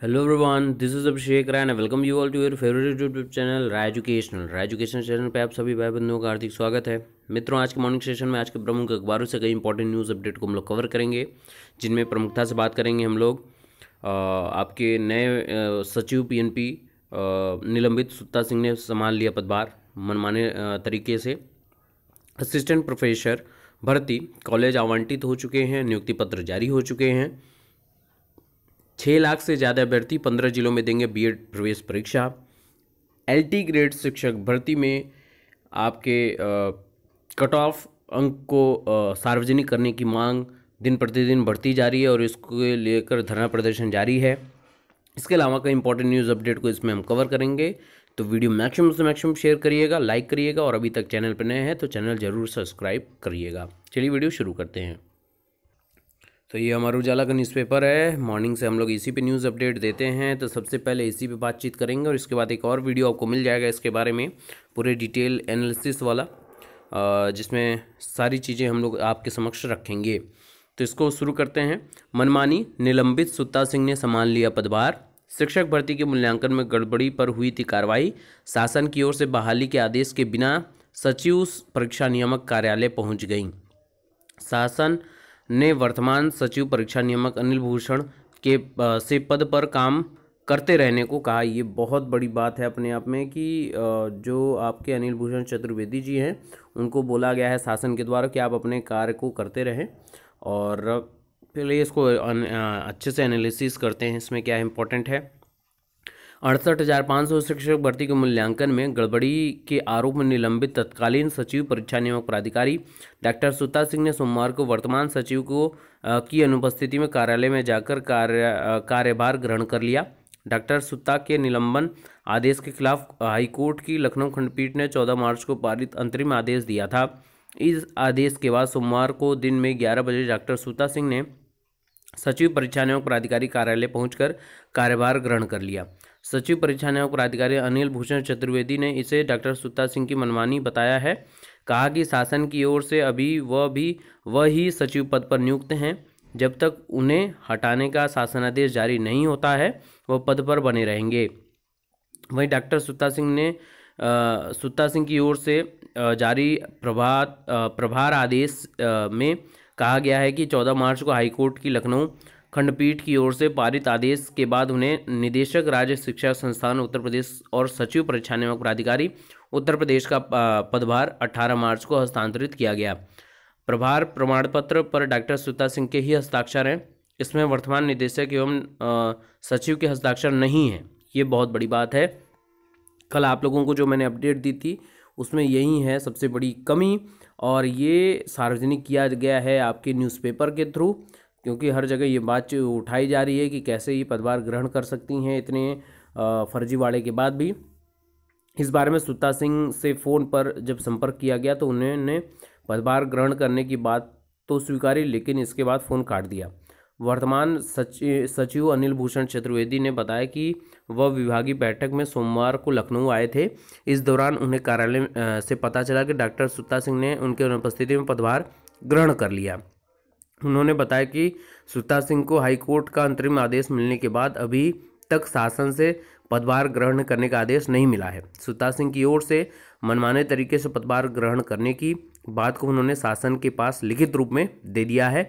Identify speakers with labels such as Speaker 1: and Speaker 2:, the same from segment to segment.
Speaker 1: Hello everyone, this is Abhishek Rai and welcome you all to your favourite YouTube channel Rai education channel पे आप सभी भाई बंधुओं का हार्दिक स्वागत है। मित्रों, आज के मॉर्निंग सेशन में आज के प्रमुख अखबारों से कई इंपॉर्टेंट न्यूज़ अपडेट को हम लोग कवर करेंगे, जिनमें प्रमुखता से बात करेंगे हम लोग आपके नए सचिव पीएनपी निलंबित सुत्ता सिंह ने संभाल लिया पदभार मनमाने तरीके से। असिस्टेंट प्रोफेसर भर्ती कॉलेज आवंटित हो चुके हैं, नियुक्ति पत्र जारी हो चुके हैं। 6 लाख से ज़्यादा अभ्यर्थी 15 जिलों में देंगे बीएड प्रवेश परीक्षा। एलटी ग्रेड शिक्षक भर्ती में आपके कट ऑफ अंक को सार्वजनिक करने की मांग दिन प्रतिदिन बढ़ती जा रही है और इसको लेकर धरना प्रदर्शन जारी है। इसके अलावा कई इंपॉर्टेंट न्यूज़ अपडेट को इसमें हम कवर करेंगे, तो वीडियो मैक्सिमम से मैक्सिमम शेयर करिएगा, लाइक करिएगा और अभी तक चैनल पर नए हैं तो चैनल जरूर सब्सक्राइब करिएगा। चलिए वीडियो शुरू करते हैं। तो ये हमारा उजाला का न्यूज़पेपर है। मॉर्निंग से हम लोग इसी पे न्यूज़ अपडेट देते हैं, तो सबसे पहले इसी पे बातचीत करेंगे और इसके बाद एक और वीडियो आपको मिल जाएगा इसके बारे में पूरे डिटेल एनालिसिस वाला, जिसमें सारी चीज़ें हम लोग आपके समक्ष रखेंगे। तो इसको शुरू करते हैं। मनमानी निलंबित सुत्ता सिंह ने संभाल लिया पदभार। शिक्षक भर्ती के मूल्यांकन में गड़बड़ी पर हुई थी कार्रवाई। शासन की ओर से बहाली के आदेश के बिना सचिव परीक्षा नियामक कार्यालय पहुँच गई। शासन ने वर्तमान सचिव परीक्षा नियामक अनिल भूषण के से पद पर काम करते रहने को कहा। ये बहुत बड़ी बात है अपने आप में कि जो आपके अनिल भूषण चतुर्वेदी जी हैं उनको बोला गया है शासन के द्वारा कि आप अपने कार्य को करते रहें। और पहले इसको अच्छे से एनालिसिस करते हैं, इसमें क्या इम्पोर्टेंट है। 68,500 शिक्षक भर्ती के मूल्यांकन में गड़बड़ी के आरोप में निलंबित तत्कालीन सचिव परीक्षा नियामक प्राधिकारी डॉक्टर सुत्ता सिंह ने सोमवार को वर्तमान सचिव की अनुपस्थिति में कार्यालय में जाकर कार्यभार ग्रहण कर लिया। डॉक्टर सुत्ता के निलंबन आदेश के खिलाफ हाईकोर्ट की लखनऊ खंडपीठ ने 14 मार्च को पारित अंतरिम आदेश दिया था। इस आदेश के बाद सोमवार को दिन में 11 बजे डॉक्टर सुत्ता सिंह ने सचिव परीक्षा नियामक प्राधिकारी कार्यालय पहुंचकर कार्यभार ग्रहण कर लिया। सचिव परीक्षा नियामक प्राधिकारी अनिल भूषण चतुर्वेदी ने इसे डॉक्टर सुत्ता सिंह की मनमानी बताया है। कहा कि शासन की ओर से अभी वह ही सचिव पद पर नियुक्त हैं। जब तक उन्हें हटाने का शासनादेश जारी नहीं होता है वह पद पर बने रहेंगे। वहीं डॉक्टर सुत्ता सिंह की ओर से जारी प्रभार आदेश में कहा गया है कि 14 मार्च को हाईकोर्ट की लखनऊ खंडपीठ की ओर से पारित आदेश के बाद उन्हें निदेशक राज्य शिक्षा संस्थान उत्तर प्रदेश और सचिव परीक्षा नियामक प्राधिकारी उत्तर प्रदेश का पदभार 18 मार्च को हस्तांतरित किया गया। प्रभार प्रमाण पत्र पर डॉक्टर सुत्ता सिंह के ही हस्ताक्षर हैं। इसमें वर्तमान निदेशक एवं सचिव के हस्ताक्षर नहीं है। ये बहुत बड़ी बात है। कल आप लोगों को जो मैंने अपडेट दी थी उसमें यही है सबसे बड़ी कमी, और ये सार्वजनिक किया गया है आपके न्यूज़पेपर के थ्रू, क्योंकि हर जगह ये बात उठाई जा रही है कि कैसे ये पदभार ग्रहण कर सकती हैं इतने फर्जीवाड़े के बाद भी। इस बारे में सुत्ता सिंह से फ़ोन पर जब संपर्क किया गया तो उन्होंने पदभार ग्रहण करने की बात तो स्वीकारी, लेकिन इसके बाद फ़ोन काट दिया। वर्तमान सचिव अनिल भूषण चतुर्वेदी ने बताया कि वह विभागीय बैठक में सोमवार को लखनऊ आए थे। इस दौरान उन्हें कार्यालय से पता चला कि डॉक्टर सुत्ता सिंह ने उनके अनुपस्थिति में पदभार ग्रहण कर लिया। उन्होंने बताया कि सुत्ता सिंह को हाईकोर्ट का अंतरिम आदेश मिलने के बाद अभी तक शासन से पदभार ग्रहण करने का आदेश नहीं मिला है। सुत्ता सिंह की ओर से मनमाने तरीके से पदभार ग्रहण करने की बात को उन्होंने शासन के पास लिखित रूप में दे दिया है।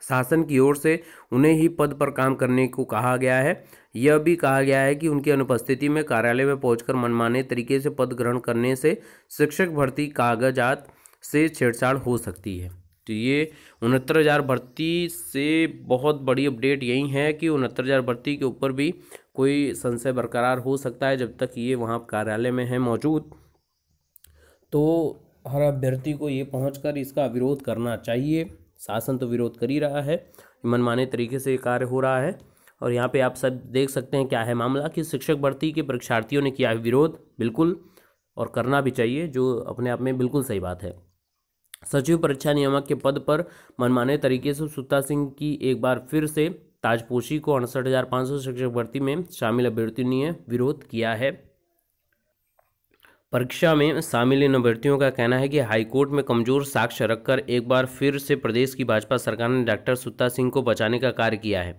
Speaker 1: शासन की ओर से उन्हें ही पद पर काम करने को कहा गया है। यह भी कहा गया है कि उनकी अनुपस्थिति में कार्यालय में पहुंचकर मनमाने तरीके से पद ग्रहण करने से शिक्षक भर्ती कागजात से छेड़छाड़ हो सकती है। तो ये 69,000 भर्ती से बहुत बड़ी अपडेट यही है कि 69,000 भर्ती के ऊपर भी कोई संशय बरकरार हो सकता है जब तक ये वहाँ कार्यालय में है मौजूद। तो हर अभ्यर्थी को ये पहुंचकर इसका विरोध करना चाहिए। शासन तो विरोध कर ही रहा है, मनमाने तरीके से कार्य हो रहा है। और यहाँ पे आप सब देख सकते हैं क्या है मामला कि शिक्षक भर्ती के परीक्षार्थियों ने किया है विरोध, बिल्कुल, और करना भी चाहिए, जो अपने आप में बिल्कुल सही बात है। सचिव परीक्षा नियामक के पद पर मनमाने तरीके से सुत्ता सिंह की एक बार फिर से ताजपोशी को 68,500 शिक्षक भर्ती में शामिल अभ्यर्थियों ने विरोध किया है। परीक्षा में शामिल इन अभ्यर्थियों का कहना है कि हाईकोर्ट में कमजोर साक्ष्य रखकर एक बार फिर से प्रदेश की भाजपा सरकार ने डॉक्टर सुत्ता सिंह को बचाने का कार्य किया है।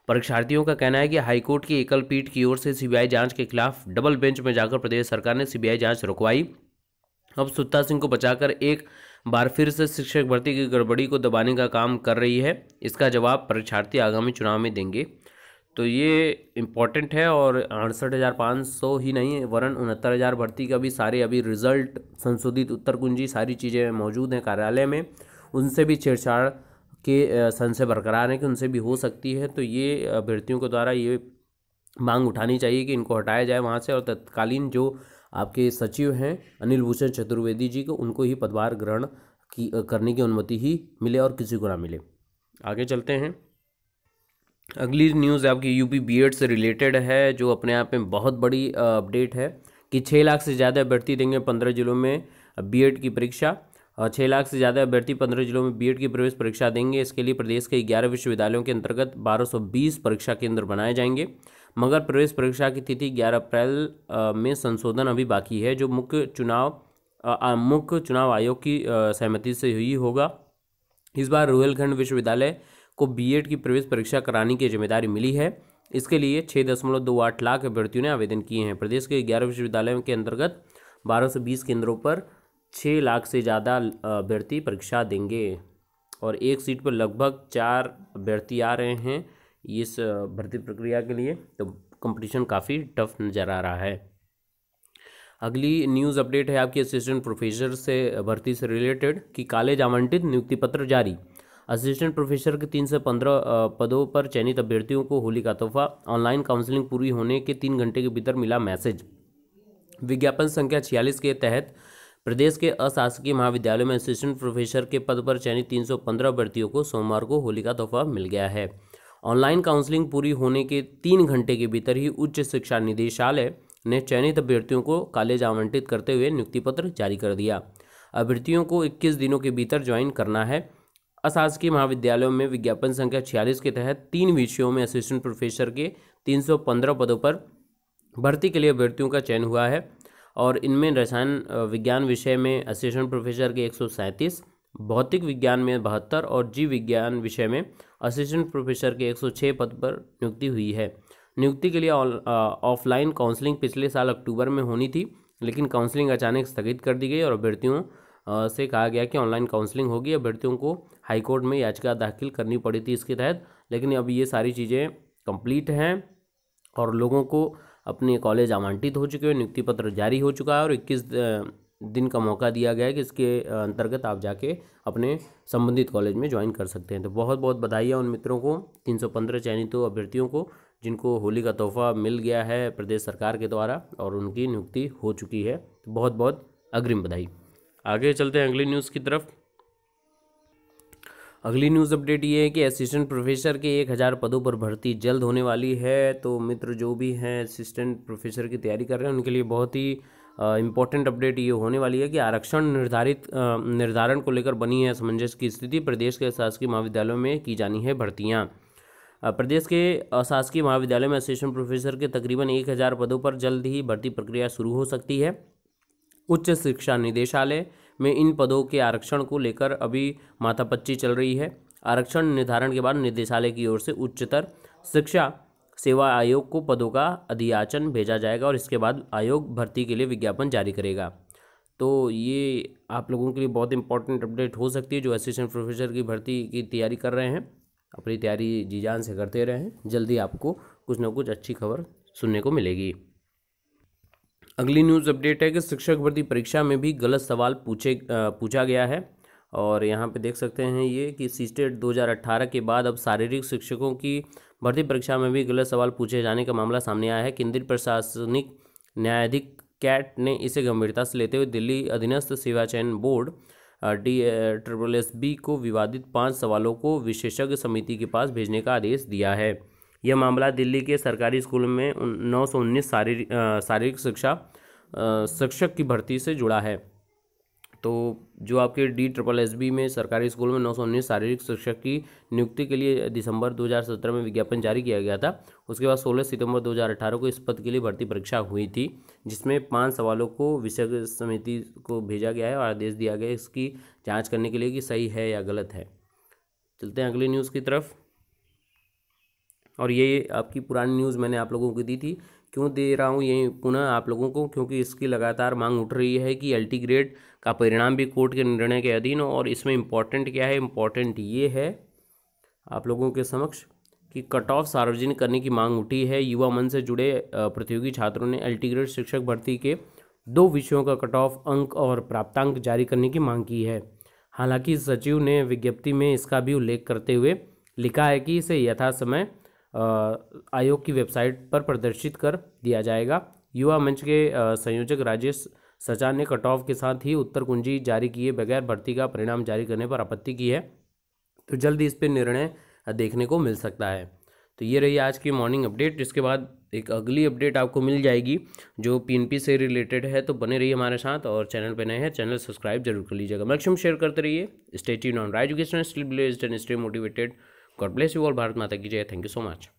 Speaker 1: परीक्षार्थियों का कहना है कि हाईकोर्ट की एकल पीठ की ओर से सीबीआई जांच के खिलाफ डबल बेंच में जाकर प्रदेश सरकार ने सीबीआई जांच रुकवाई। अब सुत्ता सिंह को बचाकर एक बार फिर से शिक्षक भर्ती की गड़बड़ी को दबाने का काम कर रही है। इसका जवाब परीक्षार्थी आगामी चुनाव में देंगे। तो ये इम्पॉर्टेंट है। और 68,500 ही नहीं वरन 69,000 भर्ती का भी सारे अभी रिजल्ट, संशोधित उत्तर कुंजी, सारी चीज़ें मौजूद हैं कार्यालय में। उनसे भी छेड़छाड़ के संशय बरकरार है कि उनसे भी हो सकती है। तो ये अभ्यर्थियों के द्वारा ये मांग उठानी चाहिए कि इनको हटाया जाए वहाँ से, और तत्कालीन जो आपके सचिव हैं अनिल भूषण चतुर्वेदी जी को, उनको ही पदभार ग्रहण करने की अनुमति ही मिले और किसी को ना मिले। आगे चलते हैं। अगली न्यूज़ आपकी यूपी बीएड से रिलेटेड है, जो अपने आप में बहुत बड़ी अपडेट है कि 6 लाख से ज़्यादा अभ्यर्थी देंगे 15 जिलों में बीएड की परीक्षा। 6 लाख से ज़्यादा अभ्यर्थी 15 जिलों में बीएड की प्रवेश परीक्षा देंगे। इसके लिए प्रदेश के 11 विश्वविद्यालयों के अंतर्गत 1220 परीक्षा केंद्र बनाए जाएंगे। मगर प्रवेश परीक्षा की तिथि 11 अप्रैल में संशोधन अभी बाकी है, जो मुख्य चुनाव आयोग की सहमति से हुई होगा। इस बार रुहेलखंड विश्वविद्यालय को बीएड की प्रवेश परीक्षा कराने की जिम्मेदारी मिली है। इसके लिए 6.28 लाख अभ्यर्थियों ने आवेदन किए हैं। प्रदेश के 11 विश्वविद्यालयों के अंतर्गत 1220 केंद्रों पर 6 लाख से ज़्यादा अभ्यर्थी परीक्षा देंगे और एक सीट पर लगभग 4 अभ्यर्थी आ रहे हैं इस भर्ती प्रक्रिया के लिए। तो कंपटीशन काफ़ी टफ नज़र आ रहा है। अगली न्यूज़ अपडेट है आपकी असिस्टेंट प्रोफेसर से भर्ती से रिलेटेड कि कॉलेज आवंटित नियुक्ति पत्र जारी। असिस्टेंट प्रोफेसर के 3 से 15 पदों पर चयनित अभ्यर्थियों को होली का तोहफा। ऑनलाइन काउंसलिंग पूरी होने के 3 घंटे के भीतर मिला मैसेज। विज्ञापन संख्या 46 के तहत प्रदेश के अशासकीय महाविद्यालयों में असिस्टेंट प्रोफेसर के पद पर चयनित 315 अभ्यर्थियों को सोमवार को होली का तोहफा मिल गया है। ऑनलाइन काउंसलिंग पूरी होने के 3 घंटे के भीतर ही उच्च शिक्षा निदेशालय ने चयनित अभ्यर्थियों को कॉलेज आवंटित करते हुए नियुक्ति पत्र जारी कर दिया। अभ्यर्थियों को 21 दिनों के भीतर ज्वाइन करना है। अशासकीय महाविद्यालयों में विज्ञापन संख्या 46 के तहत 3 विषयों में असिस्टेंट प्रोफेसर के 315 पदों पर भर्ती के लिए अभ्यर्थियों का चयन हुआ है और इनमें रसायन विज्ञान विषय में असिस्टेंट प्रोफेसर के 137, भौतिक विज्ञान में 72 और जीव विज्ञान विषय में असिस्टेंट प्रोफेसर के 106 पद पर नियुक्ति हुई है। नियुक्ति के लिए ऑफलाइन काउंसलिंग पिछले साल अक्टूबर में होनी थी, लेकिन काउंसलिंग अचानक स्थगित कर दी गई और अभ्यर्थियों से कहा गया कि ऑनलाइन काउंसलिंग होगी। अभ्यर्थियों को हाईकोर्ट में याचिका दाखिल करनी पड़ी थी इसके तहत, लेकिन अब ये सारी चीज़ें कंप्लीट हैं और लोगों को अपने कॉलेज आवंटित हो चुके हैं, नियुक्ति पत्र जारी हो चुका है और 21 दिन का मौका दिया गया है कि इसके अंतर्गत आप जाके अपने संबंधित कॉलेज में ज्वाइन कर सकते हैं। तो बहुत बहुत बधाई है उन मित्रों को, 315 चयनित अभ्यर्थियों को जिनको होली का तोहफा मिल गया है प्रदेश सरकार के द्वारा और उनकी नियुक्ति हो चुकी है। तो बहुत बहुत अग्रिम बधाई। आगे चलते हैं अगली न्यूज़ की तरफ। अगली न्यूज़ अपडेट ये है कि असिस्टेंट प्रोफेसर के 1000 पदों पर भर्ती जल्द होने वाली है। तो मित्र जो भी हैं असिस्टेंट प्रोफेसर की तैयारी कर रहे हैं उनके लिए बहुत ही इम्पोर्टेंट अपडेट ये होने वाली है कि आरक्षण निर्धारण को लेकर बनी है असमंजस की स्थिति। प्रदेश के शासकीय महाविद्यालयों में की जानी है भर्तियाँ। प्रदेश के अशासकीय महाविद्यालय में असिस्टेंट प्रोफेसर के तकरीबन 1000 पदों पर जल्द ही भर्ती प्रक्रिया शुरू हो सकती है। उच्च शिक्षा निदेशालय में इन पदों के आरक्षण को लेकर अभी माथापच्ची चल रही है। आरक्षण निर्धारण के बाद निदेशालय की ओर से उच्चतर शिक्षा सेवा आयोग को पदों का अधियाचन भेजा जाएगा और इसके बाद आयोग भर्ती के लिए विज्ञापन जारी करेगा। तो ये आप लोगों के लिए बहुत इंपॉर्टेंट अपडेट हो सकती है जो असिस्टेंट प्रोफेसर की भर्ती की तैयारी कर रहे हैं। अपनी तैयारी जी जान से करते रहें, जल्दी आपको कुछ ना कुछ अच्छी खबर सुनने को मिलेगी। अगली न्यूज़ अपडेट है कि शिक्षक भर्ती परीक्षा में भी गलत सवाल पूछा गया है और यहाँ पे देख सकते हैं ये कि सीटेट 2018 के बाद अब शारीरिक शिक्षकों की भर्ती परीक्षा में भी गलत सवाल पूछे जाने का मामला सामने आया है। केंद्रीय प्रशासनिक न्यायाधीश कैट ने इसे गंभीरता से लेते हुए दिल्ली अधीनस्थ सेवा चयन बोर्ड DSSB को विवादित 5 सवालों को विशेषज्ञ समिति के पास भेजने का आदेश दिया है। यह मामला दिल्ली के सरकारी स्कूल में 919 शारीरिक शिक्षा शिक्षक की भर्ती से जुड़ा है। तो जो आपके DSSB में सरकारी स्कूल में 919 शारीरिक शिक्षक की नियुक्ति के लिए दिसंबर 2017 में विज्ञापन जारी किया गया था। उसके बाद 16 सितंबर 2018 को इस पद के लिए भर्ती परीक्षा हुई थी, जिसमें 5 सवालों को विशेषज्ञ समिति को भेजा गया है और आदेश दिया गया है इसकी जांच करने के लिए कि सही है या गलत है। चलते हैं अगली न्यूज़ की तरफ। और ये आपकी पुरानी न्यूज़ मैंने आप लोगों को दी थी। क्यों दे रहा हूँ ये पुनः आप लोगों को, क्योंकि इसकी लगातार मांग उठ रही है कि LT ग्रेड का परिणाम भी कोर्ट के निर्णय के अधीन हो। और इसमें इम्पॉर्टेंट क्या है, इम्पॉर्टेंट ये है आप लोगों के समक्ष कि कट ऑफ सार्वजनिक करने की मांग उठी है। युवा मन से जुड़े प्रतियोगी छात्रों ने LT ग्रेड शिक्षक भर्ती के 2 विषयों का कट ऑफ अंक और प्राप्तांक जारी करने की मांग की है। हालांकि सचिव ने विज्ञप्ति में इसका भी उल्लेख करते हुए लिखा है कि इसे यथासमय आयोग की वेबसाइट पर प्रदर्शित कर दिया जाएगा। युवा मंच के संयोजक राजेश सचा ने कट ऑफ के साथ ही उत्तर कुंजी जारी किए बगैर भर्ती का परिणाम जारी करने पर आपत्ति की है, तो जल्द इस पर निर्णय देखने को मिल सकता है। तो ये रही आज की मॉर्निंग अपडेट। इसके बाद एक अगली अपडेट आपको मिल जाएगी जो PNP से रिलेटेड है, तो बने रहिए हमारे साथ। और चैनल पे नए हैं, चैनल सब्सक्राइब जरूर कर लीजिएगा। मैक्सिमम शेयर करते रहिए। Stay tuned on right education, still blessed and stay motivated. God bless you all. Bharat माता की जय। Thank you so much.